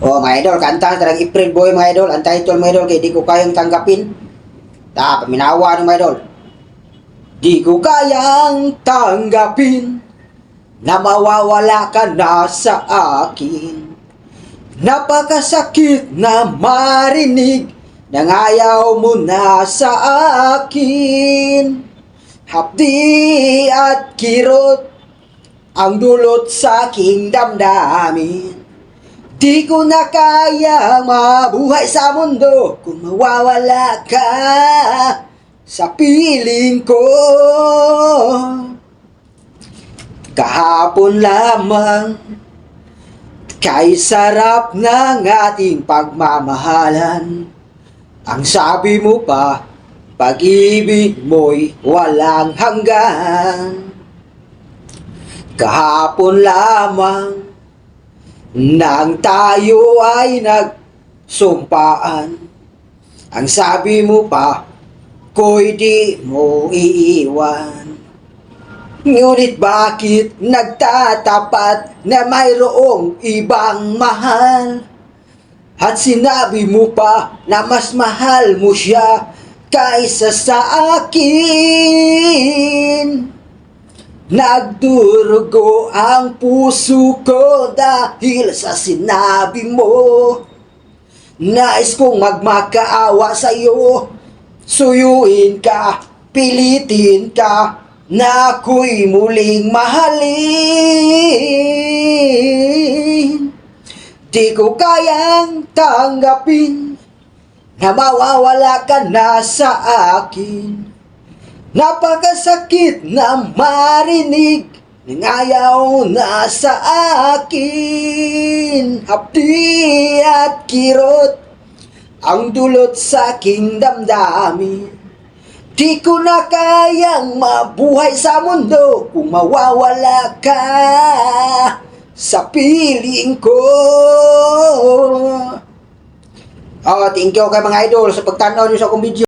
Oh, mga idol, kanta talagang April Boy, mga idol. Ang title, mga idol, kay di ko kayang tanggapin. Paminawa ng mga idol. Di ko kayang tanggapin na mawawala ka na sa akin. Napakasakit na marinig nang ayaw mo na sa akin. Hapdi at kirot ang dulot sa aking damdamin. Di ko na kaya mabuhay sa mundo kung mawawala ka sa piling ko. Kahapon lamang kay sarap ng ating pagmamahalan. Ang sabi mo pa, pag-ibig mo'y walang hanggan. Kahapon lamang nang tayo ay nagsumpaan, ang sabi mo pa, ko'y di mo iiwan. Ngunit bakit nagtatapat na mayroong ibang mahal? At sinabi mo pa na mas mahal mo siya kaysa sa akin. Nagdurugo ang puso ko dahil sa sinabi mo. Nais kong magmakaawa sa'yo, suyuin ka, pilitin ka, na ako'y muling mahalin. Di ko kayang tanggapin na mawawala ka na sa akin. Napakasakit na marinig nang ayaw na sa akin. Hapdi at kirot ang dulot sa aking damdamin. Di ko na kayang mabuhay sa mundo kung mawawala ka sa piling ko. Thank you kay mga idol sa pagtanaw nyo sa akong video.